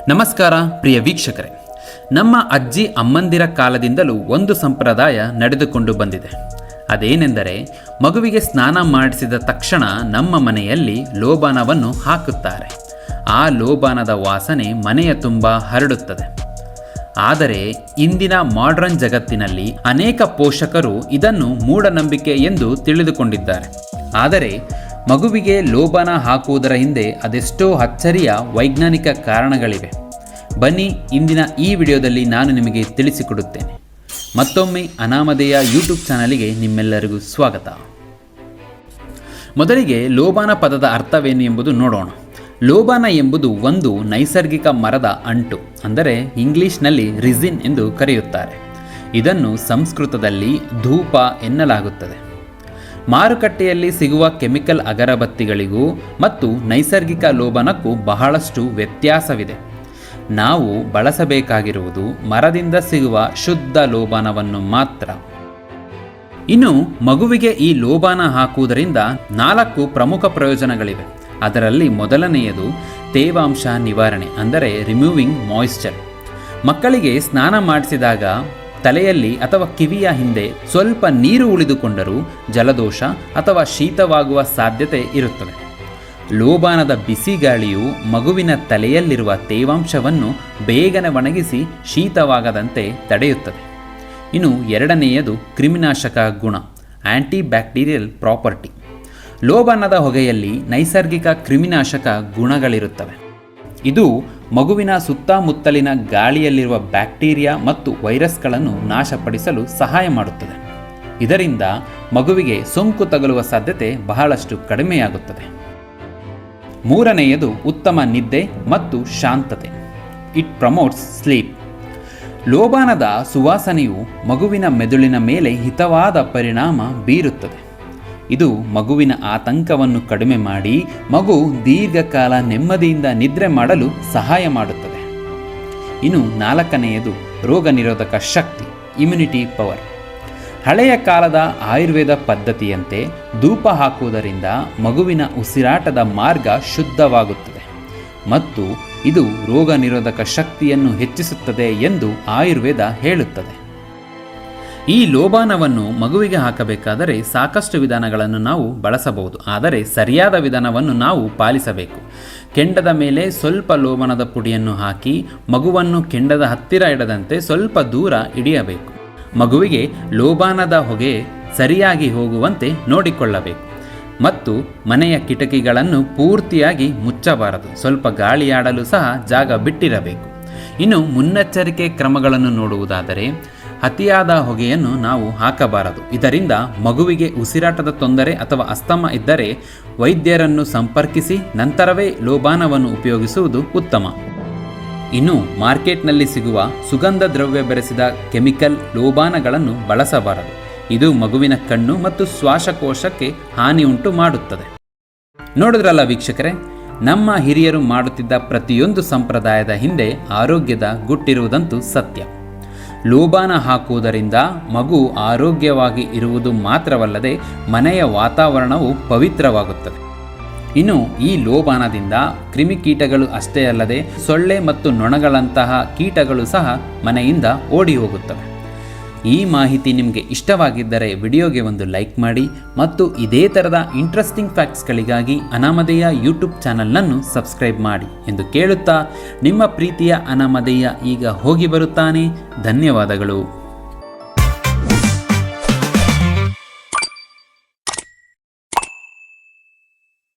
ನಮಸ್ಕಾರ ಪ್ರಿಯ ವೀಕ್ಷಕರೇ, ನಮ್ಮ ಅಜ್ಜಿ ಅಮ್ಮಂದಿರ ಕಾಲದಿಂದಲೂ ಒಂದು ಸಂಪ್ರದಾಯ ನಡೆದುಕೊಂಡು ಬಂದಿದೆ. ಅದೇನೆಂದರೆ, ಮಗುವಿಗೆ ಸ್ನಾನ ಮಾಡಿಸಿದ ತಕ್ಷಣ ನಮ್ಮ ಮನೆಯಲ್ಲಿ ಲೋಬಾನವನ್ನು ಹಾಕುತ್ತಾರೆ. ಆ ಲೋಬಾನದ ವಾಸನೆ ಮನೆಯ ತುಂಬ ಹರಡುತ್ತದೆ. ಆದರೆ ಇಂದಿನ ಮಾಡರ್ನ್ ಜಗತ್ತಿನಲ್ಲಿ ಅನೇಕ ಪೋಷಕರು ಇದನ್ನು ಮೂಢನಂಬಿಕೆ ಎಂದು ತಿಳಿದುಕೊಂಡಿದ್ದಾರೆ. ಆದರೆ ಮಗುವಿಗೆ ಲೋಬಾನ ಹಾಕುವುದರ ಹಿಂದೆ ಅದೆಷ್ಟೋ ಅಚ್ಚರಿಯ ವೈಜ್ಞಾನಿಕ ಕಾರಣಗಳಿವೆ. ಬನ್ನಿ, ಇಂದಿನ ಈ ವಿಡಿಯೋದಲ್ಲಿ ನಾನು ನಿಮಗೆ ತಿಳಿಸಿಕೊಡುತ್ತೇನೆ. ಮತ್ತೊಮ್ಮೆ ಅನಾಮಧೇಯ ಯೂಟ್ಯೂಬ್ ಚಾನಲಿಗೆ ನಿಮ್ಮೆಲ್ಲರಿಗೂ ಸ್ವಾಗತ. ಮೊದಲಿಗೆ ಲೋಬಾನ ಪದದ ಅರ್ಥವೇನು ಎಂಬುದು ನೋಡೋಣ. ಲೋಬಾನ ಎಂಬುದು ಒಂದು ನೈಸರ್ಗಿಕ ಮರದ ಅಂಟು, ಅಂದರೆ ಇಂಗ್ಲಿಷ್ನಲ್ಲಿ ರಿಸಿನ್ ಎಂದು ಕರೆಯುತ್ತಾರೆ. ಇದನ್ನು ಸಂಸ್ಕೃತದಲ್ಲಿ ಧೂಪ ಎನ್ನಲಾಗುತ್ತದೆ. ಮಾರುಕಟ್ಟೆಯಲ್ಲಿ ಸಿಗುವ ಕೆಮಿಕಲ್ ಅಗರಬತ್ತಿಗಳಿಗೂ ಮತ್ತು ನೈಸರ್ಗಿಕ ಲೋಬಾನಕ್ಕೂ ಬಹಳಷ್ಟು ವ್ಯತ್ಯಾಸವಿದೆ. ನಾವು ಬಳಸಬೇಕಾಗಿರುವುದು ಮರದಿಂದ ಸಿಗುವ ಶುದ್ಧ ಲೋಬಾನವನ್ನು ಮಾತ್ರ. ಇನ್ನು ಮಗುವಿಗೆ ಈ ಲೋಬಾನ ಹಾಕುವುದರಿಂದ 4 ಪ್ರಮುಖ ಪ್ರಯೋಜನಗಳಿವೆ. ಅದರಲ್ಲಿ ಮೊದಲನೆಯದು ತೇವಾಂಶ ನಿವಾರಣೆ, ಅಂದರೆ ರಿಮೂವಿಂಗ್ ಮಾಯಿಶ್ಚರ್. ಮಕ್ಕಳಿಗೆ ಸ್ನಾನ ಮಾಡಿಸಿದಾಗ ತಲೆಯಲ್ಲಿ ಅಥವಾ ಕಿವಿಯ ಹಿಂದೆ ಸ್ವಲ್ಪ ನೀರು ಉಳಿದುಕೊಂಡರೂ ಜಲದೋಷ ಅಥವಾ ಶೀತವಾಗುವ ಸಾಧ್ಯತೆ ಇರುತ್ತದೆ. ಲೋಬಾನದ ಬಿಸಿ ಗಾಳಿಯು ಮಗುವಿನ ತಲೆಯಲ್ಲಿರುವ ತೇವಾಂಶವನ್ನು ಬೇಗನೆ ಒಣಗಿಸಿ ಶೀತವಾಗದಂತೆ ತಡೆಯುತ್ತದೆ. ಇನ್ನು ಎರಡನೆಯದು ಕ್ರಿಮಿನಾಶಕ ಗುಣ, ಆಂಟಿ ಬ್ಯಾಕ್ಟೀರಿಯಲ್ ಪ್ರಾಪರ್ಟಿ. ಲೋಬಾನದ ಹೊಗೆಯಲ್ಲಿ ನೈಸರ್ಗಿಕ ಕ್ರಿಮಿನಾಶಕ ಗುಣಗಳಿರುತ್ತವೆ. ಇದು ಮಗುವಿನ ಸುತ್ತಮುತ್ತಲಿನ ಗಾಳಿಯಲ್ಲಿರುವ ಬ್ಯಾಕ್ಟೀರಿಯಾ ಮತ್ತು ವೈರಸ್ಗಳನ್ನು ನಾಶಪಡಿಸಲು ಸಹಾಯ ಮಾಡುತ್ತದೆ. ಇದರಿಂದ ಮಗುವಿಗೆ ಸೋಂಕು ತಗುಲುವ ಸಾಧ್ಯತೆ ಬಹಳಷ್ಟು ಕಡಿಮೆಯಾಗುತ್ತದೆ. ಮೂರನೆಯದು ಉತ್ತಮ ನಿದ್ದೆ ಮತ್ತು ಶಾಂತತೆ. It promotes sleep. ಲೋಬಾನದ ಸುವಾಸನೆಯು ಮಗುವಿನ ಮೆದುಳಿನ ಮೇಲೆ ಹಿತವಾದ ಪರಿಣಾಮ ಬೀರುತ್ತದೆ. ಇದು ಮಗುವಿನ ಆತಂಕವನ್ನು ಕಡಿಮೆ ಮಾಡಿ ಮಗು ದೀರ್ಘಕಾಲ ನೆಮ್ಮದಿಯಿಂದ ನಿದ್ರೆ ಮಾಡಲು ಸಹಾಯ ಮಾಡುತ್ತದೆ. ಇನ್ನು 4ನೆಯದು ರೋಗ ನಿರೋಧಕ ಶಕ್ತಿ, ಇಮ್ಯುನಿಟಿ ಪವರ್. ಹಳೆಯ ಕಾಲದ ಆಯುರ್ವೇದ ಪದ್ಧತಿಯಂತೆ ಧೂಪ ಹಾಕುವುದರಿಂದ ಮಗುವಿನ ಉಸಿರಾಟದ ಮಾರ್ಗ ಶುದ್ಧವಾಗುತ್ತದೆ ಮತ್ತು ಇದು ರೋಗ ನಿರೋಧಕ ಶಕ್ತಿಯನ್ನು ಹೆಚ್ಚಿಸುತ್ತದೆ ಎಂದು ಆಯುರ್ವೇದ ಹೇಳುತ್ತದೆ. ಈ ಲೋಬಾನವನ್ನು ಮಗುವಿಗೆ ಹಾಕಬೇಕಾದರೆ ಸಾಕಷ್ಟು ವಿಧಾನಗಳನ್ನು ನಾವು ಬಳಸಬಹುದು. ಆದರೆ ಸರಿಯಾದ ವಿಧಾನವನ್ನು ನಾವು ಪಾಲಿಸಬೇಕು. ಕೆಂಡದ ಮೇಲೆ ಸ್ವಲ್ಪ ಲೋಬಾನದ ಪುಡಿಯನ್ನು ಹಾಕಿ ಮಗುವನ್ನು ಕೆಂಡದ ಹತ್ತಿರ ಇಡದಂತೆ ಸ್ವಲ್ಪ ದೂರ ಇಡಿಯಬೇಕು. ಮಗುವಿಗೆ ಲೋಬಾನದ ಹೊಗೆ ಸರಿಯಾಗಿ ಹೋಗುವಂತೆ ನೋಡಿಕೊಳ್ಳಬೇಕು ಮತ್ತು ಮನೆಯ ಕಿಟಕಿಗಳನ್ನು ಪೂರ್ತಿಯಾಗಿ ಮುಚ್ಚಬಾರದು. ಸ್ವಲ್ಪ ಗಾಳಿಯಾಡಲು ಸಹ ಜಾಗ ಬಿಟ್ಟಿರಬೇಕು. ಇನ್ನು ಮುನ್ನೆಚ್ಚರಿಕೆ ಕ್ರಮಗಳನ್ನು ನೋಡುವುದಾದರೆ, ಅತಿಯಾದ ಹೊಗೆಯನ್ನು ನಾವು ಹಾಕಬಾರದು. ಇದರಿಂದ ಮಗುವಿಗೆ ಉಸಿರಾಟದ ತೊಂದರೆ ಅಥವಾ ಅಸ್ತಮ ಇದ್ದರೆ ವೈದ್ಯರನ್ನು ಸಂಪರ್ಕಿಸಿ ನಂತರವೇ ಲೋಬಾನವನ್ನು ಉಪಯೋಗಿಸುವುದು ಉತ್ತಮ. ಇನ್ನು ಮಾರ್ಕೆಟ್ನಲ್ಲಿ ಸಿಗುವ ಸುಗಂಧ ದ್ರವ್ಯ ಬೆರೆಸಿದ ಕೆಮಿಕಲ್ ಲೋಬಾನಗಳನ್ನು ಬಳಸಬಾರದು. ಇದು ಮಗುವಿನ ಕಣ್ಣು ಮತ್ತು ಶ್ವಾಸಕೋಶಕ್ಕೆ ಹಾನಿ ಉಂಟು ಮಾಡುತ್ತದೆ. ನೋಡಿದ್ರಲ್ಲ ವೀಕ್ಷಕರೇ, ನಮ್ಮ ಹಿರಿಯರು ಮಾಡುತ್ತಿದ್ದ ಪ್ರತಿಯೊಂದು ಸಂಪ್ರದಾಯದ ಹಿಂದೆ ಆರೋಗ್ಯದ ಗುಟ್ಟಿರುವುದಂತೂ ಸತ್ಯ. ಲೋಬಾನ ಹಾಕುವುದರಿಂದ ಮಗು ಆರೋಗ್ಯವಾಗಿ ಇರುವುದು ಮಾತ್ರವಲ್ಲದೆ ಮನೆಯ ವಾತಾವರಣವು ಪವಿತ್ರವಾಗುತ್ತದೆ. ಇನ್ನು ಈ ಲೋಬಾನದಿಂದ ಕ್ರಿಮಿಕೀಟಗಳು ಅಷ್ಟೇ ಅಲ್ಲದೆ ಸೊಳ್ಳೆ ಮತ್ತು ನೊಣಗಳಂತಹ ಕೀಟಗಳು ಸಹ ಮನೆಯಿಂದ ಓಡಿ ಹೋಗುತ್ತವೆ. ಈ ಮಾಹಿತಿ ನಿಮಗೆ ಇಷ್ಟವಾಗಿದ್ದರೆ ವಿಡಿಯೋಗೆ ಒಂದು ಲೈಕ್ ಮಾಡಿ ಮತ್ತು ಇದೇ ಥರದ ಇಂಟ್ರೆಸ್ಟಿಂಗ್ ಫ್ಯಾಕ್ಟ್ಸ್ಗಳಿಗಾಗಿ ಅನಾಮಧೇಯ ಯೂಟ್ಯೂಬ್ ಚಾನಲ್ನನ್ನು ಸಬ್ಸ್ಕ್ರೈಬ್ ಮಾಡಿ ಎಂದು ಕೇಳುತ್ತಾ ನಿಮ್ಮ ಪ್ರೀತಿಯ ಅನಾಮಧೇಯ ಈಗ ಹೋಗಿ ಬರುತ್ತಾನೆ. ಧನ್ಯವಾದಗಳು.